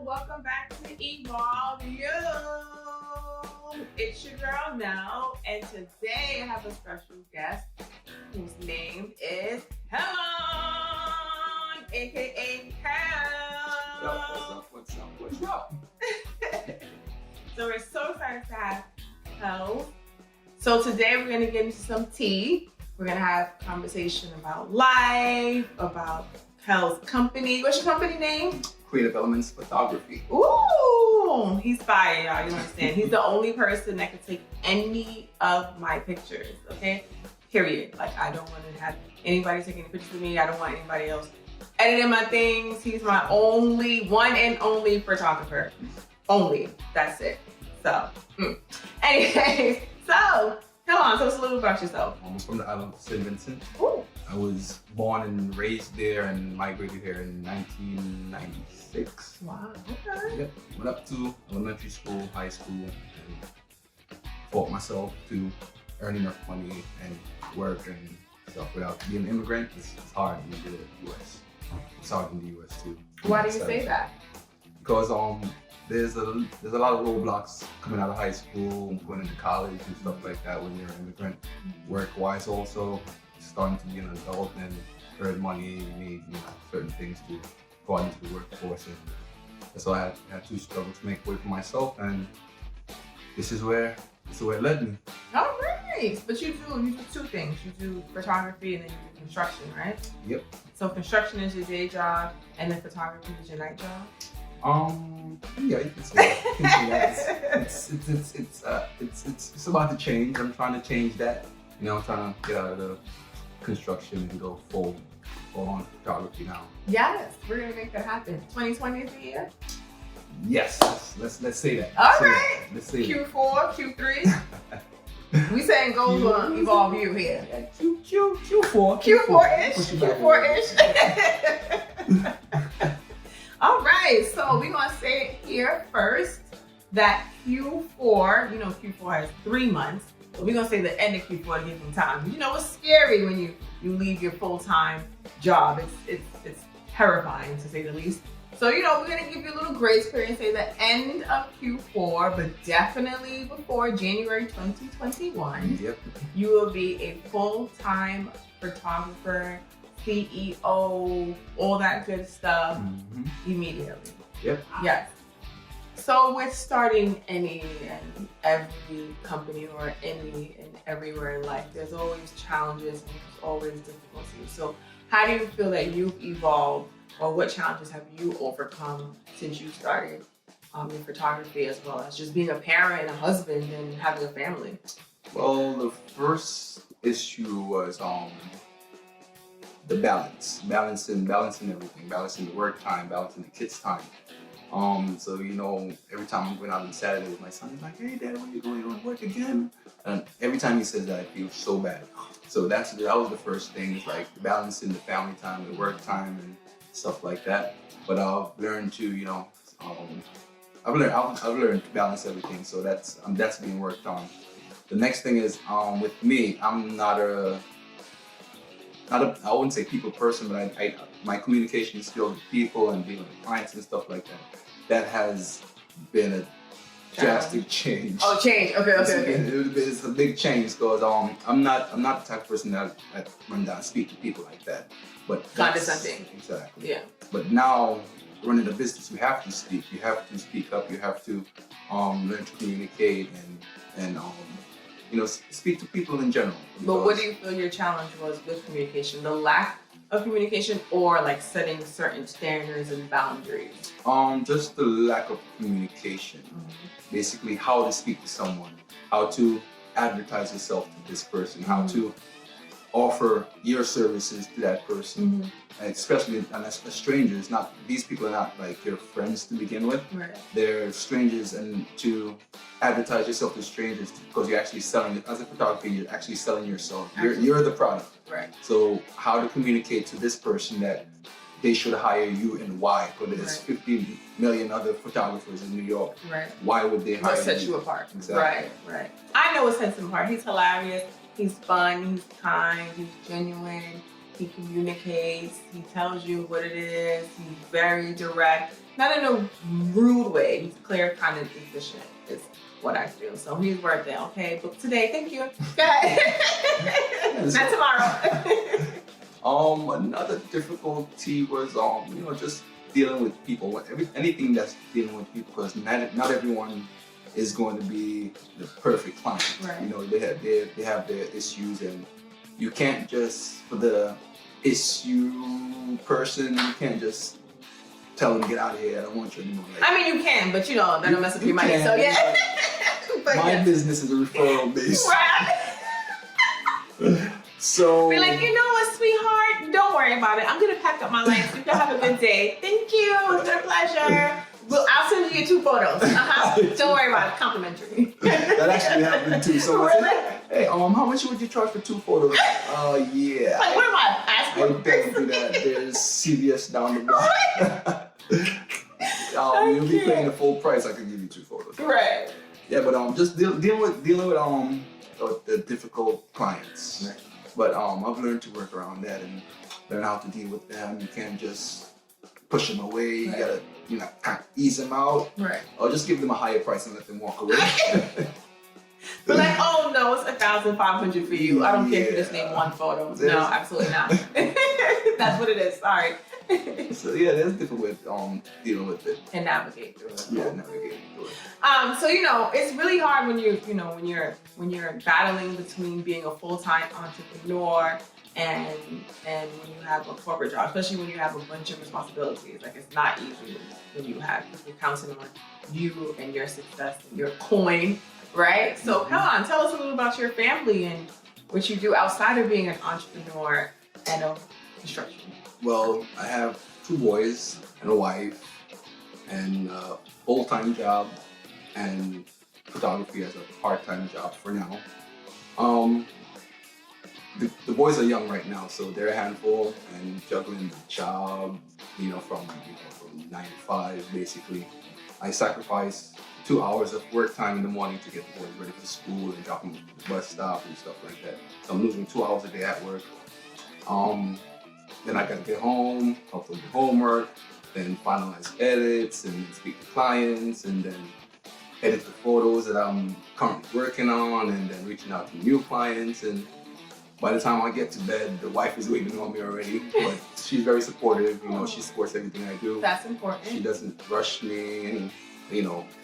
welcome back to Evolv-U. It's your girl Mel, and today I have a special guest whose name is Kelon, aka Kel. What's up? So we're so excited to have Kel. So today we're gonna get into some tea. We're gonna have a conversation about life, about Kel's company. What's your company name? Creative Elements Photography. Ooh, he's fire, y'all. You understand? He's the only person that can take any of my pictures, okay? Period. Like, I don't want to have anybody taking pictures of me. I don't want anybody else editing my things. He's my one and only photographer. Only. That's it. So, anyways, so, come on, tell us a little about yourself. I'm from the island of St. Vincent. Ooh. I was born and raised there and migrated here in 1996. Wow, okay. Yep. Went up to elementary school, high school, and taught myself to earn enough money and work and stuff. Without being an immigrant, it's hard in the U.S. It's hard in the U.S. too. Why do you say that? Because there's a lot of roadblocks coming out of high school, going into college and stuff like that when you're an immigrant. Work-wise also, starting to be an adult and earn money, you need certain things to go out into the workforce. And so I had to struggle to make way for myself, and this is where it led me. All right, but you do two things. You do photography and then you do construction, right? Yep. So construction is your day job, and then photography is your night job. Yeah, you can say that. It's about to change. I'm trying to change that. I'm trying to get out of the construction and go full on photography now. Yes, we're gonna make that happen. 2020 is the year. Yes, let's say that. All right. Let's say Q4, Q3. We saying goals on Evolv-U here. Q4. Q4-ish. All right, so we're gonna say it here first that Q4, Q4 has 3 months. So we're gonna say the end of Q4 to give them time. It's scary when you leave your full-time job. It's terrifying to say the least. So we're gonna give you a little grace period and say the end of Q4, but definitely before January 2021. Yep. You will be a full-time photographer, CEO, all that good stuff immediately. Yep. Yes. So with starting any and every company or any and everywhere in life, there's always challenges and there's always difficulties. So how do you feel that you've evolved, or what challenges have you overcome since you started your photography, as well as just being a parent and a husband and having a family? Well, the first issue was the balancing everything, balancing the work time, balancing the kids' time. So every time I'm going out on Saturday with my son, he's like, "Hey, Dad, where you going? You going to work again?" And every time he says that, I feel so bad. So that was the first thing, is like balancing the family time, the work time, and stuff like that. But I've learned to, I've learned to balance everything. So that's being worked on. The next thing is with me, I'm not a I wouldn't say people person, but my communication skills with people and dealing with clients and stuff like that has been a drastic change. Oh, change. Okay. It's a big change because I'm not the type of person that run down and speak to people like that. But condescending. Exactly. Yeah. But now running a business, you have to speak. You have to speak up. You have to learn to communicate and speak to people in general. But what do you feel your challenge was with communication? The lack of communication, or like setting certain standards and boundaries? Just the lack of communication. Basically, how to speak to someone, how to advertise yourself to this person, how to offer your services to that person, and especially as strangers. These people are not like your friends to begin with. Right. They're strangers, and to advertise yourself to strangers because you're actually selling it as a photographer. You're actually selling yourself. You're the product. Right. So how to communicate to this person that they should hire you and why? Because there's 50 million other photographers in New York. Right. Why would they hire you? What sets you apart? Exactly. Right. I know what sets him apart. He's hilarious. He's fun. He's kind. He's genuine. He communicates. He tells you what it is. He's very direct, not in a rude way. He's clear, kind of efficient. Is what I feel. So he's worth it. Okay, book today. Thank you. Go ahead. Not tomorrow. Another difficulty was just dealing with people. Anything that's dealing with people, because not everyone is going to be the perfect client. Right. You know, they have their issues, and you can't just, for the issue person, you can't just tell them, get out of here, I don't want you anymore. Like, I mean, you can, but that'll mess up your money. So yeah. But my business is a referral base. Right. So be like, you know what, sweetheart? Don't worry about it. I'm gonna pack up my life. You can have a good day. Thank you. It's been a pleasure. Well, I'll send you 2 photos. Don't worry about it. Complimentary. That actually happened too. So really? said, hey, how much would you charge for 2 photos? Yeah. Like, what am I, passport? I don't do that. There's CVS down the block. You'll be paying the full price. I can give you 2 photos. Right. Yeah, but just dealing with the difficult clients. Right. But I've learned to work around that and learn how to deal with them. You can't just push them away. You gotta, kind of ease them out. Right. Or just give them a higher price and let them walk away. But like, oh no, it's 1,500 for you. I don't care if you just name 1 photo. No, absolutely not. That's what it is. Sorry. So yeah, that's different with dealing with it and navigate through it. Yeah, navigating through it. So it's really hard when you're battling between being a full-time entrepreneur and when you have a corporate job, especially when you have a bunch of responsibilities. Like, it's not easy when you have people counting on you and your success and your coin, right? So Kelon, tell us a little about your family and what you do outside of being an entrepreneur and a construction. Well, I have 2 boys and a wife, and a full-time job, and photography as a part-time job for now. The boys are young right now, so they're a handful, and juggling the job, from 9 to 5 basically. I sacrifice 2 hours of work time in the morning to get the boys ready for school and drop them at the bus stop and stuff like that. So I'm losing 2 hours a day at work. Then I gotta get home, help them with homework, then finalize edits and speak to clients, and then edit the photos that I'm currently working on, and then reaching out to new clients. And by the time I get to bed, the wife is waiting on me already, but she's very supportive. She supports everything I do. That's important. She doesn't rush me, and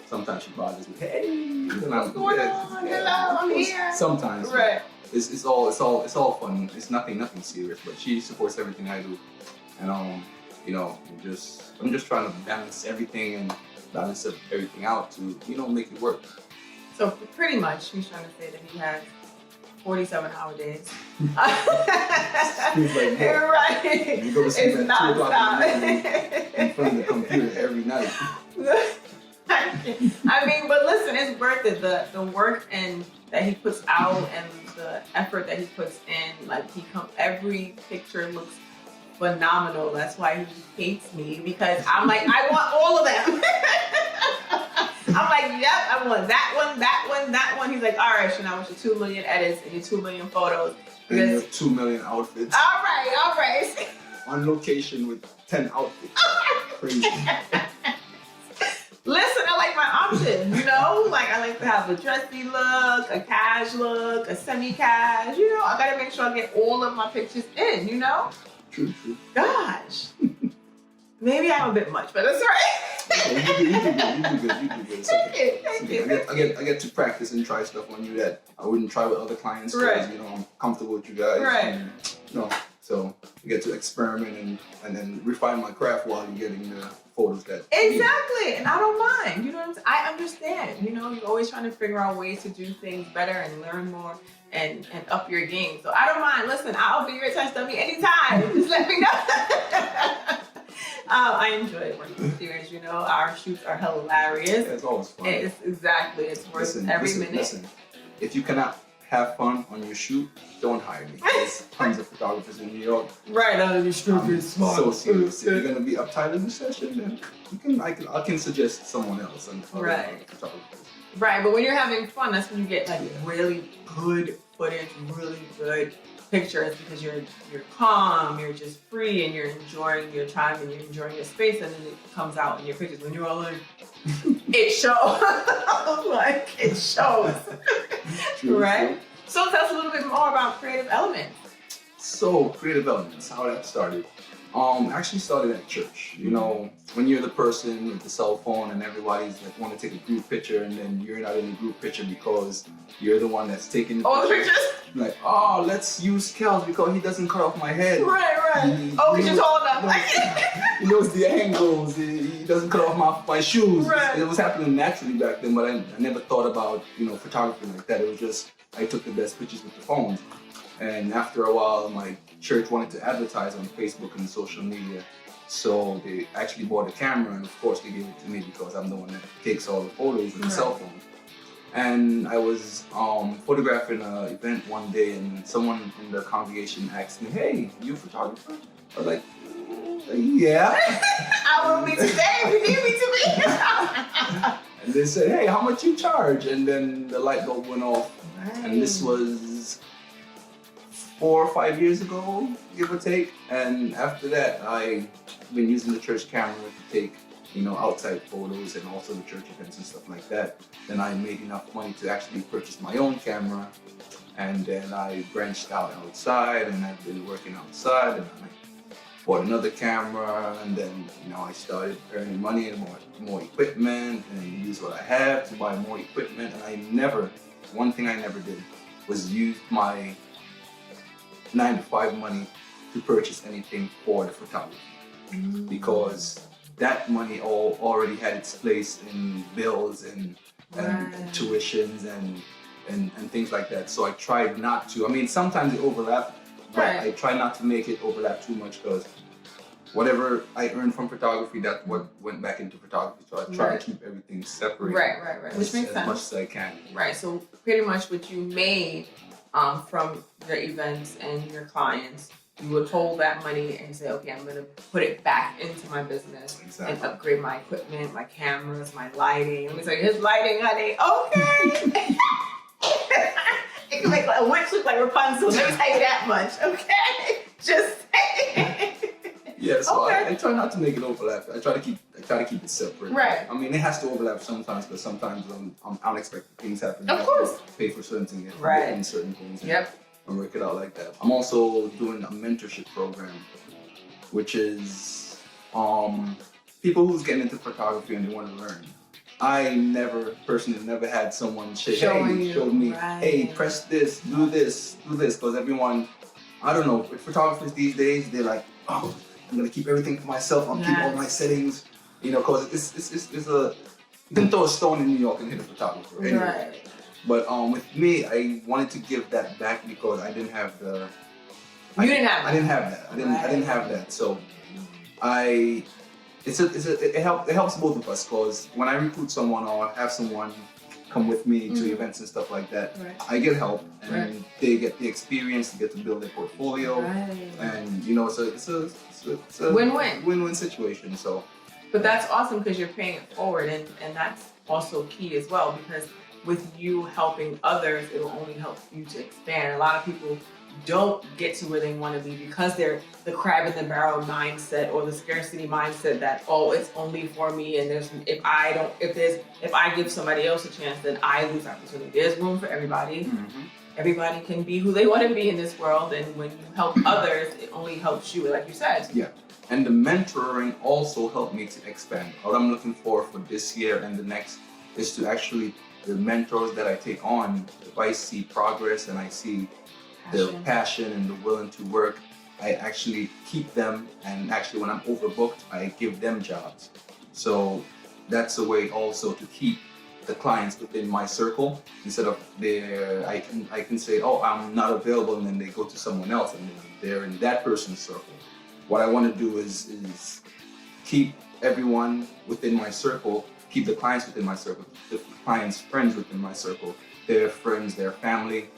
sometimes she bothers me. Hey, what's going on? Hello, I'm here. Sometimes, right? It's all fun. It's nothing serious. But she supports everything I do, and I'm just trying to balance everything and balance everything out to make it work. So pretty much, he's trying to say that he has 47-hour days. Seems like that. Right. You go to sleep It's at 2 o'clock nonstop. in front of the computer every night. I mean, but listen, it's worth it. The work and that he puts out and the effort that he puts in, like every picture looks phenomenal. That's why he hates me, because I'm like, I want all of them. I'm like, yep, I want that one, that one, that one. He's like, all right, Shana, with your 2 million edits and your 2 million photos. And your 2 million outfits. All right. On location with 10 outfits. Crazy. Listen, I like my options, Like, I like to have a dressy look, a cash look, a semi-cash, I gotta make sure I get all of my pictures in, True. Gosh. Maybe I'm a bit much, but that's right. You do good. Thank you. I get to practice and try stuff on you that I wouldn't try with other clients because, I'm comfortable with you guys. Right. And, so I get to experiment and then refine my craft while you're getting the photos that Exactly, and I don't mind. I understand. You're always trying to figure out ways to do things better and learn more and up your game. So I don't mind. Listen, I'll be your touch dummy anytime. Just let me know. I enjoy working with you, as you know. Our shoots are hilarious. Yeah, it's always fun. It's worth every minute. Listen, if you cannot have fun on your shoot, don't hire me. There's tons of photographers in New York. Right, you're stupid, smart. So serious. If you're gonna be uptight in the session, then I can suggest someone else and right. photographers. Right, but when you're having fun, that's when you get really good footage, really good pictures because you're calm, you're just free, and you're enjoying your time and you're enjoying your space, and then it comes out in your pictures when you're all like, it shows. Like it shows. Right? So tell us a little bit more about creative elements. So creative elements, how that started. Actually started at church. You know, when you're the person with the cell phone and everybody's like want to take a group picture, and then you're not in the group picture because you're the one that's taking the the picture. pictures? Like, oh, let's use Kels because he doesn't cut off my head. Right. Because you're tall enough. He knows the angles. He doesn't cut off my shoes. Right. It was happening naturally back then, but I never thought about, you know, photography like that. It was just I took the best pictures with the phone. And after a while, my church wanted to advertise on Facebook and social media. So they actually bought a camera, and of course they gave it to me because I'm the one that takes all the photos with the cell phone. And I was photographing an event one day, and someone in the congregation asked me, "Hey, you a photographer?" I was like, "Yeah." I will be today. We need me to be. And they said, "Hey, how much you charge?" And then the light bulb went off. Right. And this was 4 or 5 years ago, give or take. And after that, I've been using the church camera to take, you know, outside photos and also the church events and stuff like that. Then I made enough money to actually purchase my own camera. And then I branched out outside, and I've been working outside, and I bought another camera, and then, you know, I started earning money and more equipment, and use what I have to buy more equipment. And one thing I never did was use my 9-to-5 money to purchase anything for the photography, because that money already had its place in bills and tuitions and things like that. So I tried not to. I mean, sometimes it overlapped, but I try not to make it overlap too much, because whatever I earned from photography, that's what went back into photography. So I try to keep everything separate. Right. Which makes sense. As much as I can. Right. So pretty much what you made from your events and your clients, you would hold that money and say, okay, I'm going to put it back into my business and upgrade my equipment, my cameras, my lighting. Let me say, his lighting, honey. Okay. It can make a witch look like Rapunzel. Let me tell you that much. Okay. Just saying. Yeah, so I try not to make it overlap. I try to keep it separate. Right. I mean, it has to overlap sometimes, because sometimes unexpected things happen. Of course. Pay for certain things. And certain things. And work it out like that. I'm also doing a mentorship program, which is people who's getting into photography and they want to learn. I personally never had someone showed me, hey, press this, do this, because everyone, I don't know, with photographers these days, they're like, oh, I'm gonna keep everything for myself. I'll keep all my settings, you know, because it's you can throw a stone in New York and hit a photographer. Anyway. Right. But with me, I wanted to give that back because I didn't have the. I didn't have that. I didn't have that. So it helps both of us, because when I recruit someone or have someone come with me to events and stuff like that, I get help, and they get the experience, they get to build their portfolio, and you know, so it's a win-win situation. So, but that's awesome because you're paying it forward, and that's also key as well, because with you helping others, it will only help you to expand. A lot of people don't get to where they want to be because they're the crab in the barrel mindset or the scarcity mindset that, oh, it's only for me, and if I give somebody else a chance, then I lose opportunity. There's room for everybody. Everybody can be who they want to be in this world, and when you help others, it only helps you, like you said. Yeah. And the mentoring also helped me to expand. What I'm looking for this year and the next is to actually, the mentors that I take on, if I see progress and I see the passion and the willing to work, I actually keep them, and actually when I'm overbooked, I give them jobs. So that's a way also to keep the clients within my circle, instead of I can say, oh, I'm not available, and then they go to someone else and they're in that person's circle. What I want to do is keep everyone within my circle, keep the clients within my circle, the clients' friends within my circle, their friends, their family,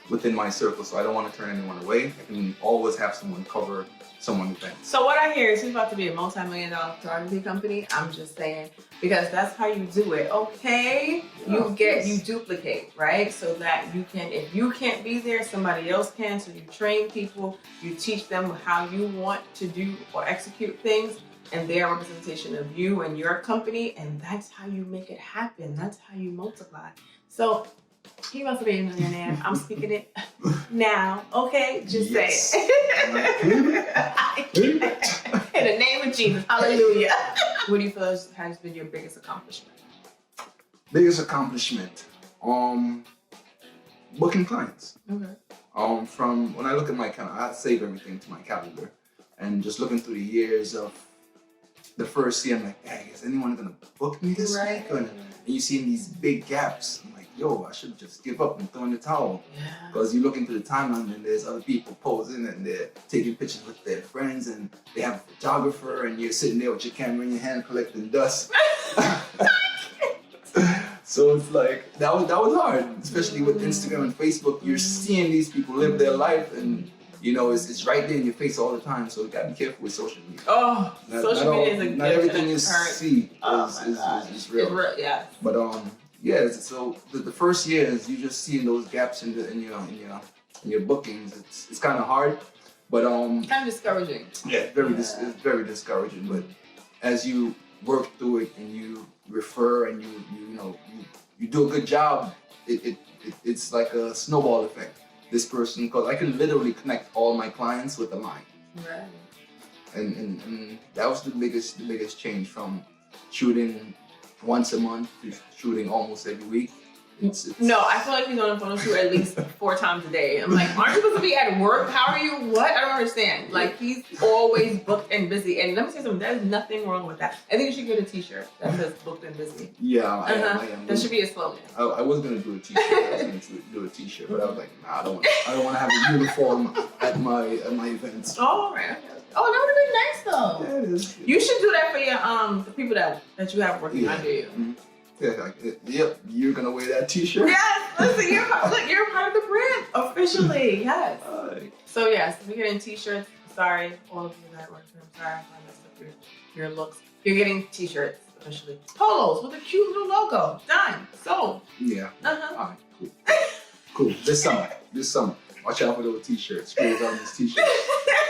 within my circle, so I don't want to turn anyone away. I can always have someone cover someone's event. So what I hear is he's about to be a multi-million-dollar photography company. I'm just saying, because that's how you do it. Okay, you duplicate, right? So that you can, if you can't be there, somebody else can. So you train people, you teach them how you want to do or execute things, and their representation of you and your company, and that's how you make it happen. That's how you multiply. So he wants to be a millionaire. I'm speaking it now. Okay, just say it. In the name of Jesus, hallelujah. What do you feel has been your biggest accomplishment? Biggest accomplishment, booking clients. Okay. From when I look at my calendar, I save everything to my calendar, and just looking through the years of the first year, I'm like, hey, is anyone gonna book me this week? And you see these big gaps. I'm like, yo, I should just give up and throw in the towel. Because you look into the timeline and there's other people posing and they're taking pictures with their friends and they have a photographer and you're sitting there with your camera in your hand collecting dust. So it's like, that was hard, especially with Instagram and Facebook. You're seeing these people live their life and you know, it's right there in your face all the time, so you gotta be careful with social media. Oh, social media is a gift. Not everything is seen is real. It's real, yeah. But yeah. So the first years, you just seeing those gaps in your bookings. It's kind of hard, but kind of discouraging. Yeah, it's very discouraging. But as you work through it and you refer and you do a good job, it's like a snowball effect. This person, because I can literally connect all my clients with a line. Right. And that was the biggest change from shooting once a month to shooting almost every week. No, I feel like he's on a photo shoot at least 4 times a day. I'm like, aren't you supposed to be at work? How are you? What? I don't understand. Like, he's always booked and busy. And let me say something, there's nothing wrong with that. I think you should get a t-shirt that says booked and busy. Yeah, I am. That should be a slogan. I was going to do a t-shirt. But I was like, nah, I don't want to have a uniform at my events. Oh, right. Oh, that would have been nice though. Yeah, it is. You should do that for your the people that you have working under you. Mm-hmm. Yeah, yep, you're gonna wear that t-shirt? Yes, listen, you're part of the brand, officially, yes. So yes, we're getting t-shirts. Sorry, all of you that work for him, sorry if I messed up your looks. You're getting t-shirts, officially. Polos with a cute little logo, done, sold. Yeah, all right, cool. This summer, watch out for those t-shirts, screws on these t-shirts.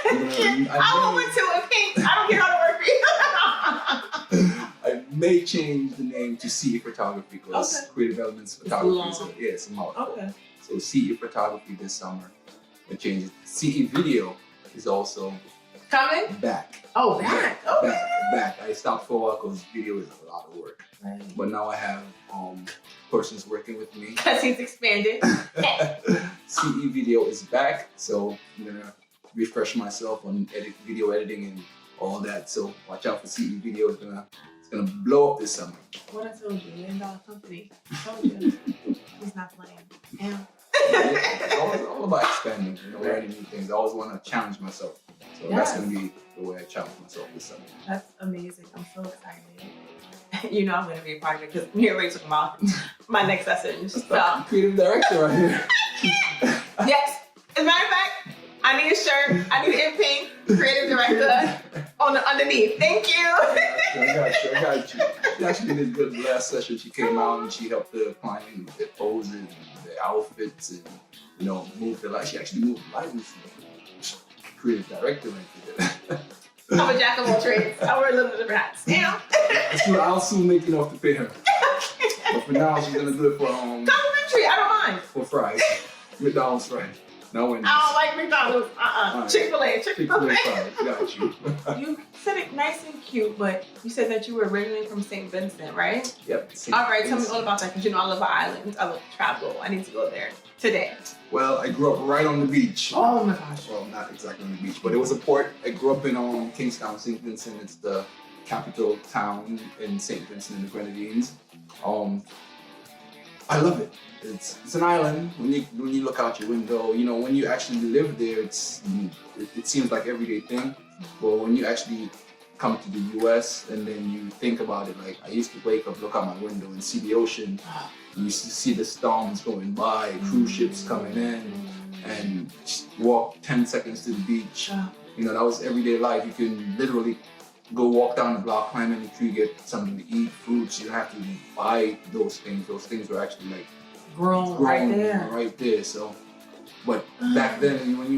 I want one too in pink, I don't care how to work for you. I may change the name to CE Photography because Creative Elements Photography. So, yeah, it's a mouthful. Okay. So CE Photography this summer. I changed it. CE Video is also coming back. Oh, back. Okay. Back. I stopped for a while because video is a lot of work. Right. But now I have persons working with me. Because he's expanded. CE Video is back, so I'm gonna refresh myself on video editing and all that. So watch out for CE Video. It's gonna blow up this summer. What I told you, $1 million company. I told you. He's not playing. Yeah. It's all about expanding, learning new things. I always want to challenge myself. So that's gonna be the way I challenge myself this summer. That's amazing. I'm so excited. You know I'm gonna be a part of it because me and Ray talking about my next session. So. Creative director right here. Yes. As a matter of fact, I need a shirt. I need it in pink. Creative director on the underneath. Thank you. I got you. She actually did good last session. She came out and she helped the client with their poses and their outfits and move the light. She actually moved the lights. Creative director right there. I'm a jack of all trades. I wear a little bit of hats. I'll soon make enough to pay her. But for now, she's gonna do it for complimentary. I don't mind. For fries, McDonald's fries. No one. I don't like McDonald's. Right. Chick-fil-A fries. Got you. You said it nice and cute, but you said that you were originally from St. Vincent, right? Yep. All right, tell me all about that because I love islands. I love travel. I need to go there today. Well, I grew up right on the beach. Oh my gosh. Well, not exactly on the beach, but it was a port. I grew up in Kingstown, St. Vincent. It's the capital town in St. Vincent and the Grenadines. I love it. It's an island. When you look out your window, when you actually live there, it seems like everyday thing. But when you actually come to the US and then you think about it, like I used to wake up, look out my window and see the ocean. You used to see the storms going by, cruise ships coming in, and walk 10 seconds to the beach. You know, that was everyday life. You can literally go walk down the block, climb in the tree, get something to eat, fruits. You don't have to buy those things. Those things were actually like grown right there. So, but back then, when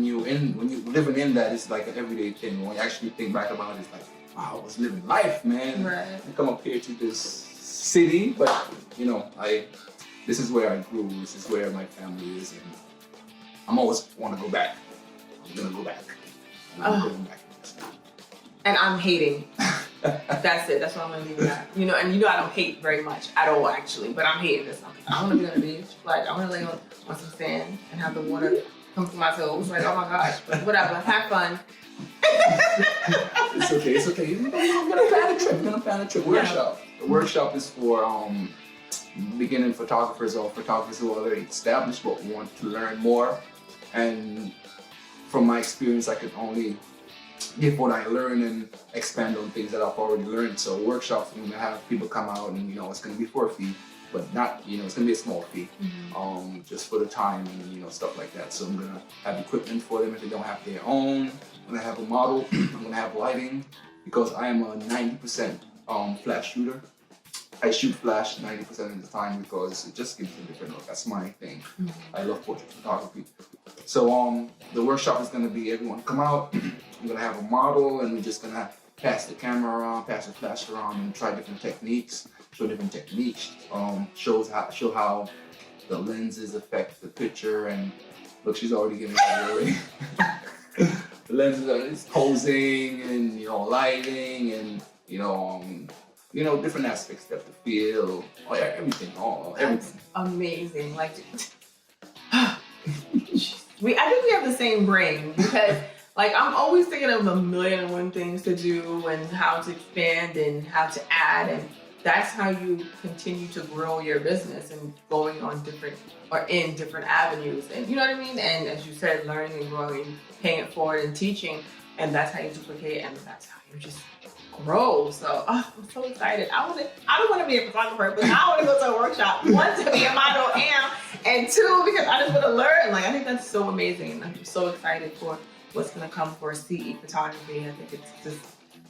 you living in that, it's like an everyday thing. When you actually think back about it, it's like, wow, I was living life, man. Right. I come up here to this city, but you know, this is where I grew. This is where my family is, and I'm always want to go back. I'm gonna go back. I'm going back. And I'm hating. That's it. That's what I'm gonna leave it at. You know, and you know I don't hate very much at all, actually. But I'm hating this. I want to be on the beach. Like I want to lay on some sand and have the water come to my toes. Like oh my gosh, but whatever. Have fun. It's okay. It's okay. We're gonna plan a trip. We're gonna plan a trip. Workshop. The workshop is for beginning photographers or photographers who are already established but want to learn more. And from my experience, I could only give what I learn and expand on things that I've already learned. So workshops, I'm gonna have people come out and you know it's gonna be for a fee, but not it's gonna be a small fee, just for the time and stuff like that. So I'm gonna have equipment for them if they don't have their own. I'm gonna have a model. I'm gonna have lighting because I am a 90% flash shooter. I shoot flash 90% of the time because it just gives a different look. That's my thing. I love portrait photography. So the workshop is gonna be everyone come out. I'm gonna have a model and we're just gonna pass the camera around, pass the flash around and try different techniques, show different techniques, show how the lenses affect the picture. And look, she's already giving it away. The lenses are posing and lighting and different aspects, depth of field, everything, everything. That's amazing. Like I think we have the same brain because like I'm always thinking of a million and one things to do and how to expand and how to add, and that's how you continue to grow your business and going on different avenues, and you know what I mean? And as you said, learning and growing, paying it forward and teaching, and that's how you duplicate and that's how you just grow. So I'm so excited. I don't want to be a photographer, but I want to go to a workshop. One, to be a model, and two, because I just want to learn. Like I think that's so amazing, and I'm so excited for what's going to come for CE photography. I think it's just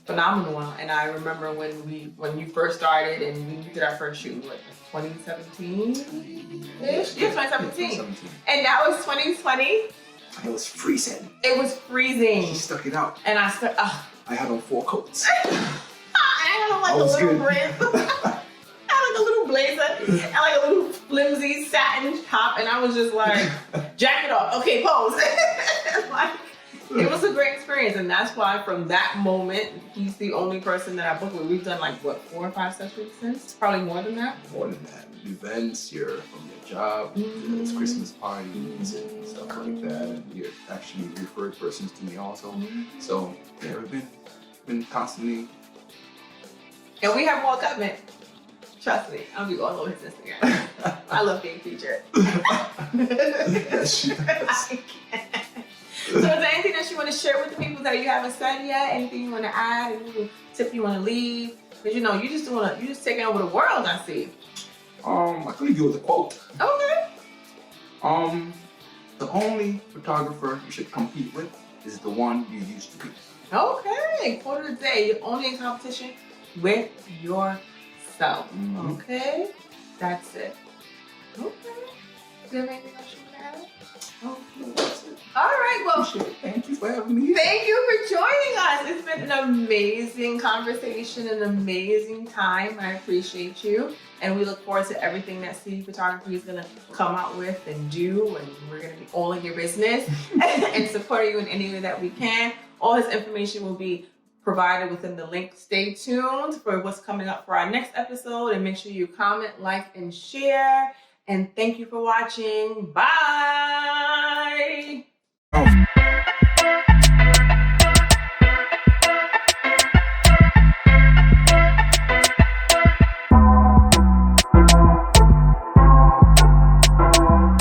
phenomenal. And I remember when you first started and we did our first shoot, what, 2017? Yeah, 2017. And now it's 2020. It was freezing. It was freezing. She stuck it out. And I had on 4 coats. I had like a little blazer. I had like a little blazer and like a little flimsy satin top, and I was just like, jack it off. Okay, pose. Like, it was a great experience, and that's why from that moment, he's the only person that I booked with. We've done like, what, 4 or 5 sessions since? Probably more than that. More than that. Events, you're from your job, there's Christmas parties and stuff like that, and you're actually referred persons to me also. So yeah, we've been constantly. And we have more coming. Trust me, I'll be all over his Instagram. I love being featured. Yes, she does. So is there anything that you want to share with the people that you haven't said yet? Anything you want to add? Any tip you want to leave? Because you're just taking over the world, I see. I could leave you with a quote. Okay. The only photographer you should compete with is the one you used to be. Okay. Quote of the day. You're only in competition with yourself. Okay. That's it. Okay. Do you have anything else you want to add? Oh, no, that's it. All right, well, thank you for having me. Thank you for joining us. It's been an amazing conversation, an amazing time. I appreciate you. And we look forward to everything that CE Photography is going to come out with and do. And we're going to be all in your business and support you in any way that we can. All his information will be provided within the link. Stay tuned for what's coming up for our next episode. And make sure you comment, like, and share. And thank you for watching. Bye. Oh.